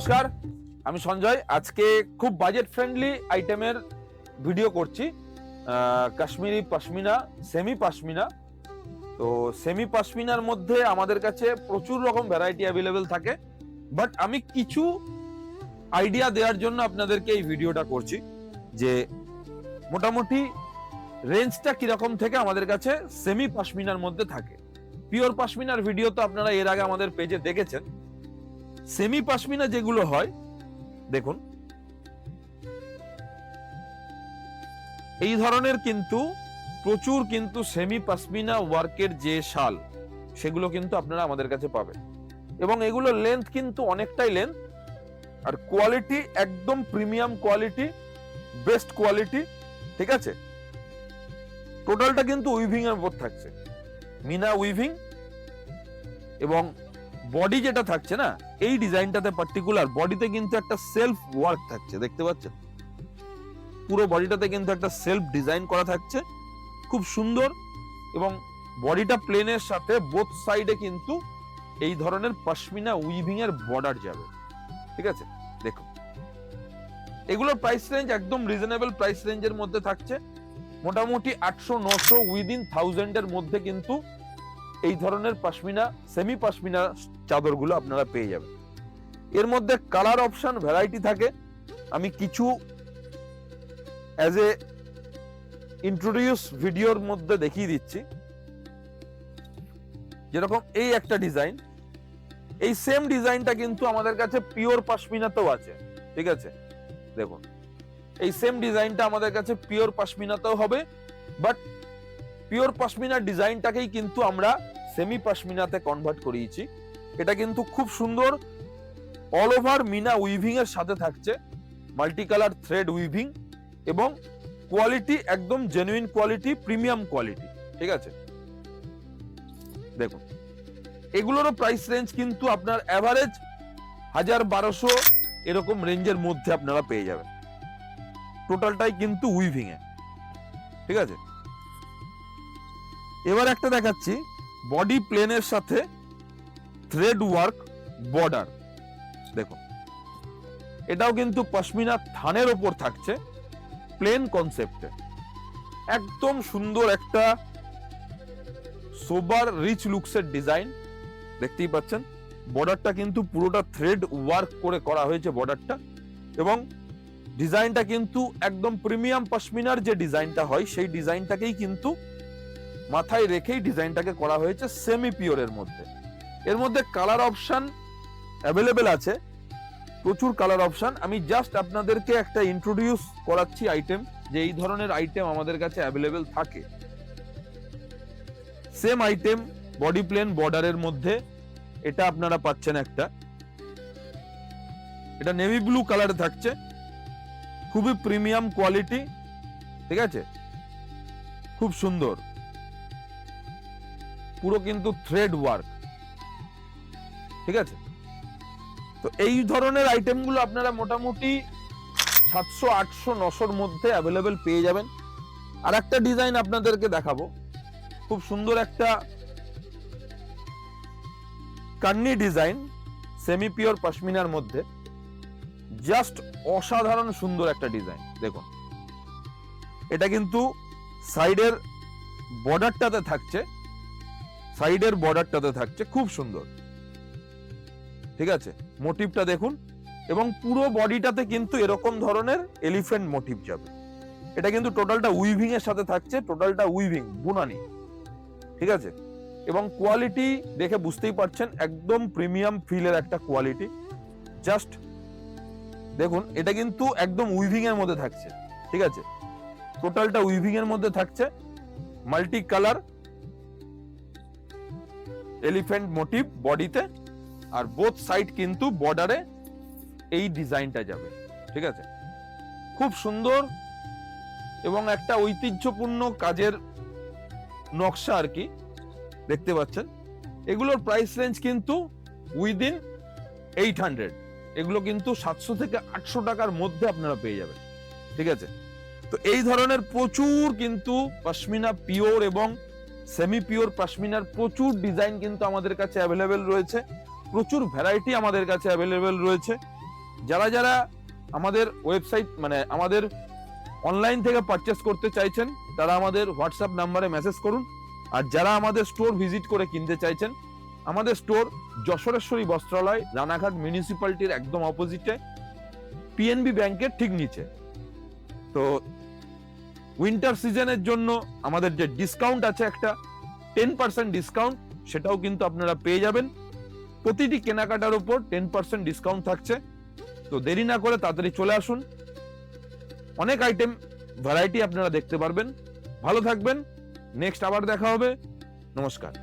নমস্কার, আমি সঞ্জয়। আজকে খুব বাজেট ফ্রেন্ডলি আইটেমের ভিডিও করছি। কাশ্মীরি পশমিনা, সেমি পশমিনা। তো সেমি পশমিনার মধ্যে আমাদের কাছে প্রচুর রকম ভ্যারাইটি অ্যাভেলেবেল থাকে, বাট আমি কিছু আইডিয়া দেওয়ার জন্য আপনাদেরকে এই ভিডিওটা করছি যে মোটামুটি রেঞ্জটা কিরকম থেকে আমাদের কাছে সেমি পশমিনার মধ্যে থাকে। পিওর পশমিনার ভিডিও তো আপনারা এর আগে আমাদের পেজে দেখেছেন। সেমি পশমিনা যেগুলো হয়, দেখুন এই ধরনের কিন্তু প্রচুর কিন্তু সেমি পশমিনা ওয়ার্কের যে শাল, সেগুলো কিন্তু আপনারা আমাদের কাছে পাবেন। এবং এগুলো লেন্থ কিন্তু অনেকটাই লেন্থ, আর কোয়ালিটি একদম প্রিমিয়াম কোয়ালিটি, বেস্ট কোয়ালিটি। ঠিক আছে, টোটালটা কিন্তু উইভিং এর উপর থাকছে, মিনা উইভিং। এবং বডি যেটা থাকছে না, এই ডিজাইনটাতে পার্টিকুলার বডিতে কিন্তু একটা সেলফ ওয়ার্ক থাকছে, দেখতে পাচ্ছেন? পুরো বডিটাতে কিন্তু একটা সেলফ ডিজাইন করা থাকছে, খুব সুন্দর। এবং বডিটা প্লেনের সাথে বোথ সাইডে কিন্তু এই ধরনের পশমিনা উইভিং এর বর্ডার যাবে। ঠিক আছে, দেখুন এগুলোর প্রাইস রেঞ্জ একদম রিজনেবল প্রাইস রেঞ্জের মধ্যে থাকছে। মোটামুটি 800-900 উইদিন 1000 এর মধ্যে কিন্তু এই ধরনের পশমিনা, সেমি পশমিনা চাদরগুলো আপনারা পেয়ে যাবেন। এর মধ্যে কালার অপশন ভ্যারাইটি থাকে, আমি কিছু অ্যাজ এ ইন্ট্রোডিউস ভিডিওর মধ্যে দেখিয়ে দিচ্ছি। যেরকম এই একটা ডিজাইন, এই সেম ডিজাইনটা কিন্তু আমাদের কাছে পিওর পশমিনাতেও আছে। ঠিক আছে, দেখুন এই সেম ডিজাইনটা আমাদের কাছে পিওর পশমিনাতেও হবে, বাট পিওর পশমিনার ডিজাইনটাকেই কিন্তু আমরা সেমি পশমিনাতে কনভার্ট করিয়েছি। এটা কিন্তু খুব সুন্দর, অল ওভার মিনা উইভিং এর সাথে থাকছে মাল্টি কালার থ্রেড উইভিং, এবং কোয়ালিটি একদম জেনুইন কোয়ালিটি, প্রিমিয়াম কোয়ালিটি। ঠিক আছে, দেখুন এগুলোরও প্রাইস রেঞ্জ কিন্তু আপনার এভারেজ 1000-1200 এরকম রেঞ্জের মধ্যে আপনারা পেয়ে যাবেন। টোটালটাই কিন্তু উইভিং এ। ঠিক আছে, এবার একটা দেখাচ্ছি বডি প্লেনের সাথে থ্রেড ওয়ার্ক বর্ডার। দেখুন এটাও কিন্তু পশমিনা থানের ওপর থাকছে, প্লেন কনসেপ্টে। একদম সুন্দর একটা সোবার রিচ লুকসের ডিজাইন, দেখতেই পাচ্ছেন। বর্ডারটা কিন্তু পুরোটা থ্রেড ওয়ার্ক করে করা হয়েছে বর্ডারটা, এবং ডিজাইনটা কিন্তু একদম প্রিমিয়াম পশমিনার যে ডিজাইনটা হয়, সেই ডিজাইনটাকেই কিন্তু মাথায় রেখেই ডিজাইনটাকে করা হয়েছে সেমি পিওরের মধ্যে। এর মধ্যে কালার অপশন অ্যাভেলেবেল আছে, প্রচুর কালার অপশন। আমি জাস্ট আপনাদেরকে একটা ইন্ট্রোডিউস করাচ্ছি আইটেম, যে এই ধরনের আইটেম আমাদের কাছে অ্যাভেলেবেল থাকে। সেম আইটেম বডি প্লেন বর্ডারের মধ্যে এটা আপনারা পাচ্ছেন একটা, এটা নেভি ব্লু কালারে থাকছে, খুবই প্রিমিয়াম কোয়ালিটি। ঠিক আছে, খুব সুন্দর, পুরো কিন্তু থ্রেড ওয়ার্ক। ঠিক আছে, তো এই ধরনের আইটেমগুলো আপনারা মোটামুটি 700, 800, 900 মধ্যে অ্যাভেলেবেল পেয়ে যাবেন। আর একটা ডিজাইন আপনাদেরকে দেখাবো, খুব সুন্দর একটা কান্নি ডিজাইন সেমি পিওর পশমিনার মধ্যে, জাস্ট অসাধারণ সুন্দর একটা ডিজাইন। দেখুন এটা কিন্তু সাইডের বর্ডারটাতে থাকছে, সাইডের বর্ডারটাতে থাকছে, খুব সুন্দর। ঠিক আছে, মোটিভটা দেখুন, এবং পুরো বডিটাতে কিন্তু এরকম ধরনের এলিফ্যান্ট মোটিভ যাবে। এটা কিন্তু টোটালটা উইভিং এর সাথে থাকছে, টোটালটা উইভিং, বুনানি। ঠিক আছে, এবং কোয়ালিটি দেখে বুঝতেই পারছেন, একদম প্রিমিয়াম ফিলের একটা কোয়ালিটি। জাস্ট দেখুন এটা কিন্তু একদম উইভিং এর মধ্যে থাকছে। ঠিক আছে, টোটালটা উইভিং এর মধ্যে থাকছে, মাল্টি কালার এলিফ্যান্ট মোটিভ বডিতে, আর বোথ সাইড কিন্তু বর্ডারে এই ডিজাইনটা যাবে। ঠিক আছে, খুব সুন্দর এবং একটা ঐতিহ্যপূর্ণ কাজের নকশা আর কি, দেখতে পাচ্ছেন। এগুলোর প্রাইস রেঞ্জ কিন্তু উইদিন 800, এগুলো কিন্তু 700 থেকে 800 টাকার মধ্যে আপনারা পেয়ে যাবেন। ঠিক আছে, তো এই ধরনের প্রচুর কিন্তু পশমিনা পিওর এবং সেমি পিওর পশমিনার প্রচুর ডিজাইন কিন্তু আমাদের কাছে অ্যাভেলেবেল রয়েছে, প্রচুর ভ্যারাইটি আমাদের কাছে অ্যাভেলেবেল রয়েছে। যারা যারা আমাদের ওয়েবসাইট মানে আমাদের অনলাইন থেকে পারচেস করতে চাইছেন তারা আমাদের হোয়াটসঅ্যাপ নাম্বারে মেসেজ করুন। আর যারা আমাদের স্টোর ভিজিট করে কিনতে চাইছেন, আমাদের স্টোর যশোরেশ্বরী বস্ত্রালয়, রানাঘাট মিউনিসিপ্যালিটির একদম অপোজিটে, পিএনবি ব্যাংকের ঠিক নিচে। তো উইন্টার সিজনের জন্য আমাদের যে ডিসকাউন্ট আছে একটা 10% ডিসকাউন্ট, সেটাও কিন্তু আপনারা পেয়ে যাবেন। প্রতিটি কেনাকাটার উপর 10% ডিসকাউন্ট থাকছে। তো দেরি না করে তাড়াতাড়ি চলে আসুন, অনেক আইটেম ভ্যারাইটি আপনারা দেখতে পারবেন। ভালো থাকবেন, নেক্সট আবার দেখা হবে, নমস্কার।